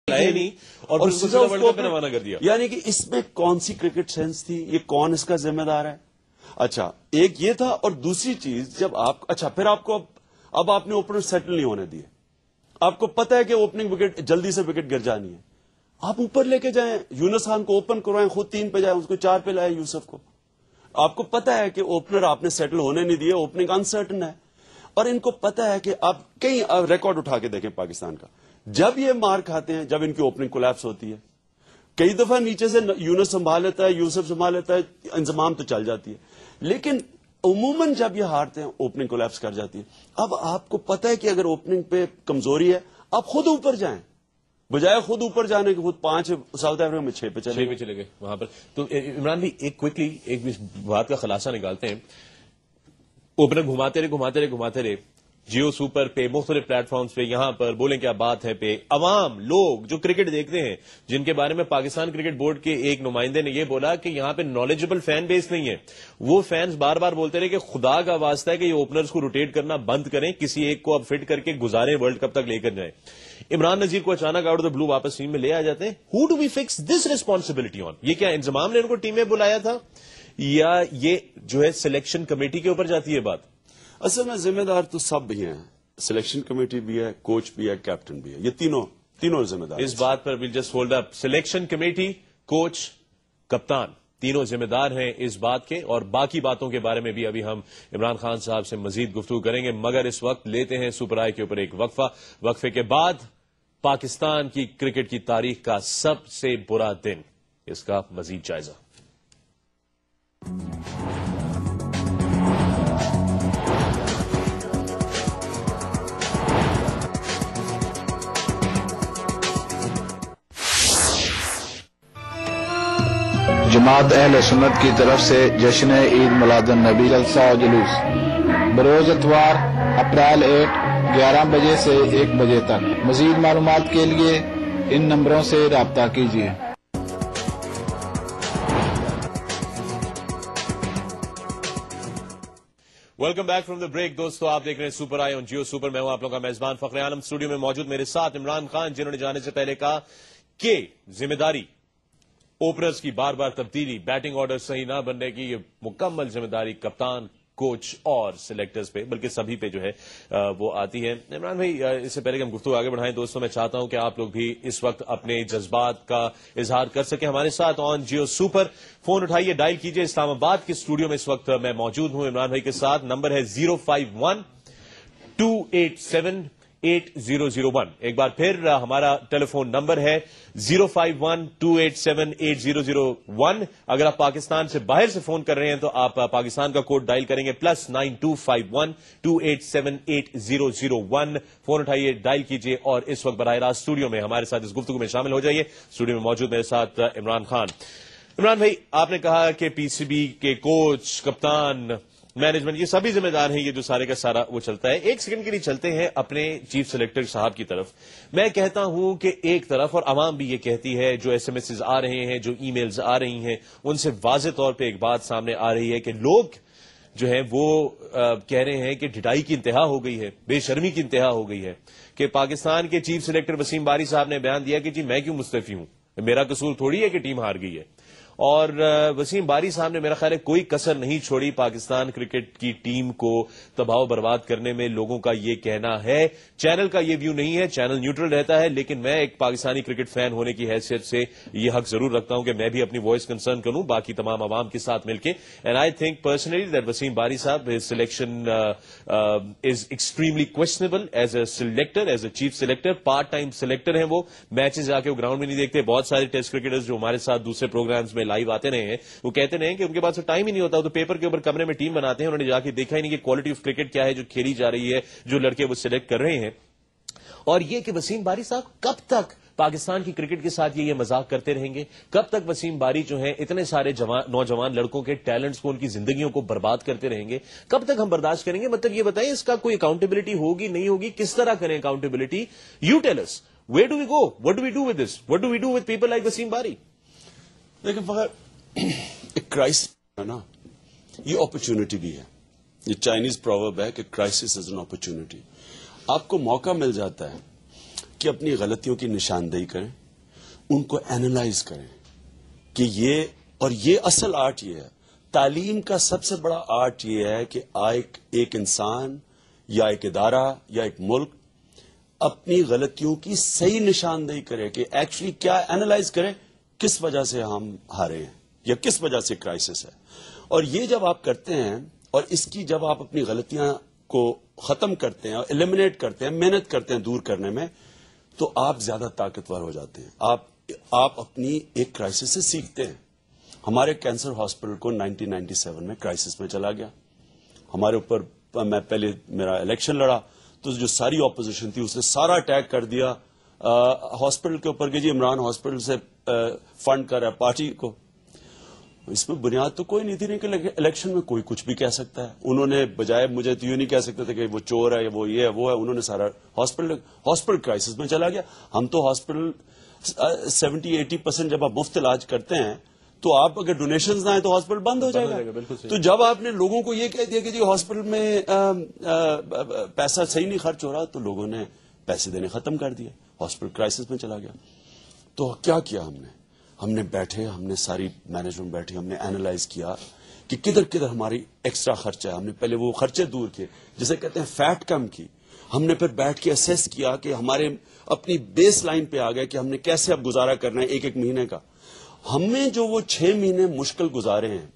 नहीं और सीधा वर्ल्ड कप में रवाना कर दिया। यानी कि इसमें कौन सी क्रिकेट सेंस थी, ये कौन इसका जिम्मेदार है? अच्छा, एक ये था, और दूसरी चीज जब आप फिर आपको अब आपने ओपनर सेटल नहीं होने दिए, आपको पता है कि ओपनिंग विकेट जल्दी से विकेट गिर जानी है, आप ऊपर लेके जाएं, यूनुस खान को ओपन करवाएं, खुद 3 पे जाए, उसको 4 पे लाए यूसुफ को। आपको पता है कि ओपनर आपने सेटल होने नहीं दिए, ओपनिंग अनसर्टन है, और इनको पता है कि आप कई रिकॉर्ड उठा के देखें पाकिस्तान का, जब ये मार खाते हैं, जब इनकी ओपनिंग कोलैप्स होती है, कई दफा नीचे से यूनुस संभाल लेता है, यूसुफ संभाल लेता है, इंतजाम तो चल जाती है, लेकिन उमूमन जब ये हारते हैं ओपनिंग कोलैप्स कर जाती है। अब आपको पता है कि अगर ओपनिंग पे कमजोरी है, आप खुद ऊपर जाएं, बजाय खुद ऊपर जाने के खुद 5 साउथ अफ्रीका में 6 पे चले गए वहां पर। तो इमरान भाई एक क्विकली एक बात का खुलासा निकालते हैं। ओपनर घुमाते रहे जियो सुपर पे, मुख्तलिफ प्लेटफॉर्म्स पे, यहां पर बोलें क्या बात है पे, अवाम लोग जो क्रिकेट देखते हैं, जिनके बारे में पाकिस्तान क्रिकेट बोर्ड के एक नुमाइंदे ने यह बोला कि यहां पे नॉलेजेबल फैन बेस नहीं है, वो फैंस बार बार बोलते रहे कि खुदा का वास्ता है कि ये ओपनर्स को रोटेट करना बंद करें, किसी एक को अब फिट करके गुजारें, वर्ल्ड कप तक लेकर जाएं। इमरान नजीर को अचानक आउट ऑफ द ब्लू वापस टीम में ले आ जाते हैं। Who do we fix this responsibility on? ये क्या इंतजाम ने उनको टीम में बुलाया था, या ये जो है सिलेक्शन कमेटी के ऊपर जाती है बात? असल में जिम्मेदार तो सब भी हैं, सिलेक्शन कमेटी भी है, कोच भी है, कैप्टन भी है, ये तीनों जिम्मेदार। इस बात पर will just hold up, selection committee, coach, कप्तान, तीनों जिम्मेदार हैं इस बात के, और बाकी बातों के बारे में भी अभी हम इमरान खान साहब से मजीद गुफ्तगू करेंगे, मगर इस वक्त लेते हैं सुपर आई के ऊपर एक वक्फे के बाद पाकिस्तान की क्रिकेट की तारीख का सबसे बुरा दिन, इसका मजीद जायजा। जमात अहले सुन्नत की तरफ से जश्न ईद मिलादुन नबी जलसा और जुलूस बरोज इतवार अप्रैल 8 11 बजे से 1 बजे तक। मजीद मालूमात के लिए इन नंबरों से राब्ता कीजिए। Welcome back from the break. दोस्तों, आप देख रहे हैं super eye on Geo super. मैं हूं आप लोगों का मेजबान फखर आलम। स्टूडियो में मौजूद मेरे साथ इमरान खान, जिन्होंने जाने से पहले कहा कि जिम्मेदारी ओपनर्स की बार बार तब्दीली, बैटिंग ऑर्डर सही ना बनने की, ये मुकम्मल जिम्मेदारी कप्तान, कोच और सिलेक्टर्स पे, बल्कि सभी पे जो है वो आती है। इमरान भाई, इससे पहले कि हम गुफ्तगू आगे बढ़ाएं, दोस्तों मैं चाहता हूं कि आप लोग भी इस वक्त अपने जज्बात का इजहार कर सके हमारे साथ ऑन जियो सुपर। फोन उठाइए, डायल कीजिए। इस्लामाबाद के स्टूडियो में इस वक्त मैं मौजूद हूं इमरान भाई के साथ। नंबर है 051-287-8001। एक बार फिर हमारा टेलीफोन नंबर है 051-287-8001। अगर आप पाकिस्तान से बाहर से फोन कर रहे हैं तो आप पाकिस्तान का कोड डायल करेंगे +9251-287-8001। फोन उठाइए, डायल कीजिए, और इस वक्त बराह रास्त स्टूडियो में हमारे साथ इस गुफ्तगू में शामिल हो जाइए। स्टूडियो में मौजूद मेरे साथ इमरान खान। इमरान भाई, आपने कहा कि पीसीबी के कोच, कप्तान, मैनेजमेंट, ये सभी जिम्मेदार हैं, ये जो सारे का सारा वो चलता है। एक सेकंड के लिए चलते हैं अपने चीफ सिलेक्टर साहब की तरफ। मैं कहता हूं कि एक तरफ, और आवाम भी ये कहती है, जो एसएमएस आ रहे हैं, जो ईमेल्स आ रही हैं, उनसे वाज़ेह तौर पे एक बात सामने आ रही है कि लोग जो है वो कह रहे हैं कि ढिठाई की इंतहा हो गई है, बेशर्मी की इंतहा हो गई है, कि पाकिस्तान के चीफ सिलेक्टर वसीम बारी साहब ने बयान दिया कि जी मैं क्यों मुस्तफी हूं, मेरा कसूर थोड़ी है कि टीम हार गई है। और वसीम बारी साहब ने मेरा ख्याल है कोई कसर नहीं छोड़ी पाकिस्तान क्रिकेट की टीम को तबाह बर्बाद करने में। लोगों का ये कहना है, चैनल का ये व्यू नहीं है, चैनल न्यूट्रल रहता है, लेकिन मैं एक पाकिस्तानी क्रिकेट फैन होने की हैसियत से ये हक जरूर रखता हूं कि मैं भी अपनी वॉइस कंसर्न करूं बाकी तमाम आवाम के साथ मिलकर। And I think personally that Wasim Bari साहब, his selection is extremely questionable as a selector, as a chief selector. Part time selector हैं वो, मैचेस जाके वो ग्राउंड में नहीं देखते। बहुत सारे टेस्ट क्रिकेटर्स जो हमारे साथ दूसरे प्रोग्राम्स में लाइव आते रहे हैं, वो कहते रहे हैं कि उनके पास तो टाइम ही नहीं होता, तो पेपर के ऊपर कमरे में टीम बनाते हैं, उन्होंने जाके देखा ही नहीं कि क्वालिटी ऑफ क्रिकेट क्या है जो खेली जा रही है, जो लड़के वो सिलेक्ट कर रहे हैं। और ये कि वसीम बारी साहब कब तक पाकिस्तान की क्रिकेट के साथ ये मजाक करते रहेंगे? कब तक वसीम बारी जो है इतने सारे नौजवान लड़कों के टैलेंट्स को, उनकी जिंदगियों को बर्बाद करते रहेंगे? कब तक हम बर्दाश्त करेंगे? मतलब ये बताएं, इसका कोई अकाउंटेबिलिटी होगी, नहीं होगी? किस तरह करें accountability? You tell us, where do we go, what do we do with this, what do we do with people like Wasim Bari? देखिए, एक क्राइसिस है ना, ये अपॉर्चुनिटी भी है। ये चाइनीज प्रोवर्ब है कि क्राइसिस इज एन अपॉर्चुनिटी। आपको मौका मिल जाता है کہ اپنی غلطیوں کی نشاندہی کریں, ان کو اینالائز کریں کہ یہ اصل آرٹ یہ ہے. تعلیم کا سب سے بڑا آرٹ یہ ہے کہ ایک انسان یا ایک ادارہ یا ایک ملک اپنی غلطیوں کی صحیح نشاندہی کرے, کہ ایکچولی کیا اینالائز کرے, کس وجہ سے ہم ہارے ہیں یا کس وجہ سے کرائسس ہے. اور یہ جب آپ کرتے ہیں اور اس کی جب آپ اپنی غلطیاں کو ختم کرتے ہیں اور ایلیمنیٹ کرتے ہیں, محنت کرتے ہیں دور کرنے میں, تو آپ زیادہ طاقتور ہو جاتے ہیں. آپ اپنی ایک کرائسس سے سیکھتے ہیں. ہمارے کینسر ہاسپٹل کو 1997 میں کرائسس میں چلا گیا. ہمارے اوپر میں پہلے میرا الیکشن لڑا تو جو ساری اپوزیشن تھی اس نے سارا اٹیک کر دیا ہاسپٹل کے اوپر کہ جی عمران ہاسپٹل سے فنڈ کر رہا ہے پارٹی کو. اس میں بنیاد تو کوئی نہیں تھی, نہیں کہ الیکشن میں کوئی کچھ بھی کہہ سکتا ہے. انہوں نے بجائے مجھے تو یہ نہیں کہہ سکتے تھے کہ وہ چور ہے یا وہ یہ ہے وہ ہے, انہوں نے سارا ہاسپٹل کرائسس میں چلا گیا. ہم تو ہاسپٹل 70-80% جب آپ مفت علاج کرتے ہیں تو آپ اگر ڈونیشنز نہ آئے تو ہاسپٹل بند ہو جائے گا. تو جب آپ نے لوگوں کو یہ کہہ دیا کہ جی ہاسپٹل میں پیسہ صحیح نہیں خرچ ہو رہا, تو لوگوں نے پیسے دینے ختم کر دیے, ہاسپٹل کرائسس میں چلا گیا. تو کیا ہم نے بیٹھے, ہم نے ساری مینجمنٹ بیٹھی, ہم نے اینالائز کیا کہ کدھر ہماری ایکسٹرا خرچہ ہے. ہم نے پہلے وہ خرچے دور کیے, جسے کہتے ہیں فیٹ کم کی. ہم نے پھر بیٹھ کے اسیس کیا کہ ہمارے اپنی بیس لائن پہ آ گئے کہ ہم نے کیسے اب گزارا کرنا ہے ایک مہینے کا. ہمیں جو وہ 6 مہینے مشکل گزارے ہیں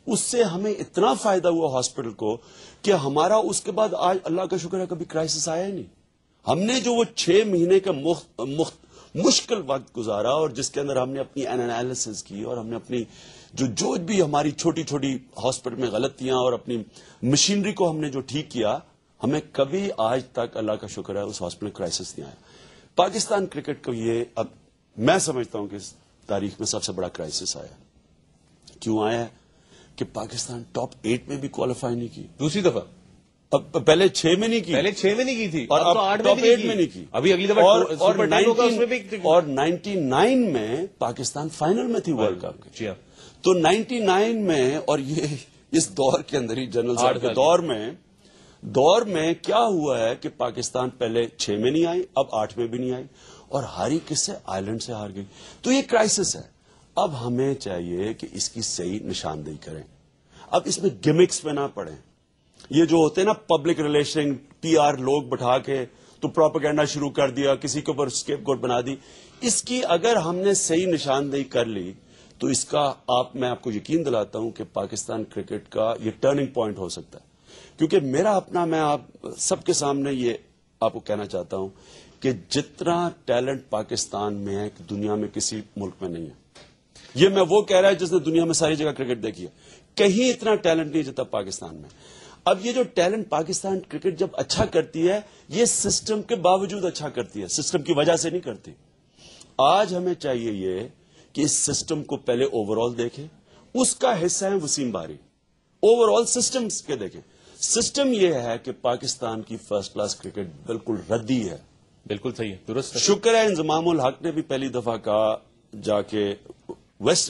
اس سے ہمیں اتنا فائدہ ہوا ہاسپٹل کو کہ ہمارا اس کے بعد آج اللہ کا شکر ہے کبھی کرائسس آیا ہی نہیں. ہم نے جو وہ 6 مہینے کا مشکل وقت گزارا اور جس کے اندر ہم نے اپنی انالیسس کی اور ہم نے اپنی جو بھی ہماری چھوٹی چھوٹی ہاسپٹل میں غلطیاں اور اپنی مشینری کو ہم نے جو ٹھیک کیا, ہمیں کبھی آج تک اللہ کا شکر ہے اس ہاسپٹل میں کرائسس نہیں آیا. پاکستان کرکٹ کو یہ اب میں سمجھتا ہوں کہ اس تاریخ میں سب سے بڑا کرائسس آیا. کیوں آیا ہے؟ کہ پاکستان ٹاپ 8 میں بھی کوالیفائی نہیں کی دوسری دفعہ. اب پہلے 6 میں نہیں کی, پہلے 6 میں نہیں کی تھی اور اب ٹاپ 8 میں نہیں کی. ابھی اگلی دفعہ اور 99 میں پاکستان فائنل میں تھی ورلڈ کپ کے. جی ہاں. تو 99 میں اور یہ اس دور کے اندر ہی جنرل صاحب کے دور میں کیا ہوا ہے کہ پاکستان پہلے 6 میں نہیں آئی, اب 8 میں بھی نہیں آئی, اور ہاری کس سے؟ آئرلینڈ سے ہار گئی. تو یہ کرائسس ہے. اب ہمیں چاہیے کہ اس کی صحیح نشاندہی کریں. اب اس میں گمکس میں نہ پڑیں. یہ جو ہوتے ہیں نا پبلک ریلیشن PR لوگ بٹھا کے تو پروپیگنڈا شروع کر دیا, کسی کے اوپر اسکیپ گوٹ بنا دی. اس کی اگر ہم نے صحیح نشاندہی کر لی تو اس کا میں آپ کو یقین دلاتا ہوں کہ پاکستان کرکٹ کا یہ ٹرننگ پوائنٹ ہو سکتا ہے. کیونکہ میں آپ سب کے سامنے یہ آپ کو کہنا چاہتا ہوں کہ جتنا ٹیلنٹ پاکستان میں ہے دنیا میں کسی ملک میں نہیں ہے. یہ میں وہ کہہ رہا ہے جس نے دنیا میں ساری جگہ کرکٹ دیکھی ہے, کہیں اتنا ٹیلنٹ نہیں جتنا پاکستان میں. اب یہ جو ٹیلنٹ پاکستان کرکٹ جب اچھا کرتی ہے یہ سسٹم کے باوجود اچھا کرتی ہے, سسٹم کی وجہ سے نہیں کرتی. آج ہمیں چاہیے یہ کہ اس سسٹم کو پہلے اوور آل دیکھیں. اس کا حصہ ہے وسیم باری. اوور آل سسٹم کے دیکھیں. سسٹم یہ ہے کہ پاکستان کی فرسٹ کلاس کرکٹ بالکل ردی ہے. بالکل صحیح ہے, درست. شکر ہے انضمام الحق نے بھی پہلی دفعہ کہا جا کے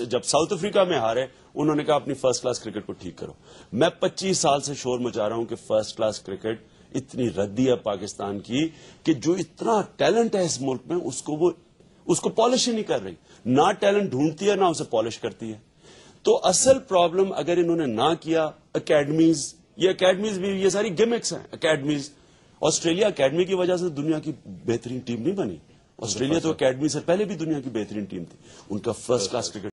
جب ساؤتھ افریقہ میں ہارے, انہوں نے کہا اپنی فرسٹ کلاس کرکٹ کو ٹھیک کرو. میں 25 سال سے شور مچا رہا ہوں کہ فرسٹ کلاس کرکٹ اتنی ردی ہے پاکستان کی کہ جو اتنا ٹیلنٹ ہے اس ملک میں اس کو پالش ہی نہیں کر رہی. نہ ٹیلنٹ ڈھونڈتی ہے نہ اسے پالش کرتی ہے. تو اصل پرابلم اگر انہوں نے نہ کیا, اکیڈمیز بھی یہ ساری گمکس ہیں. اکیڈمیز آسٹریلیا اکیڈمی کی وجہ سے دنیا کی بہترین ٹیم نہیں بنی. آسٹریلیا تو اکیڈمی سے پہلے بھی دنیا کی بہترین ٹیم تھی. ان کا فرسٹ کلاس کرکٹ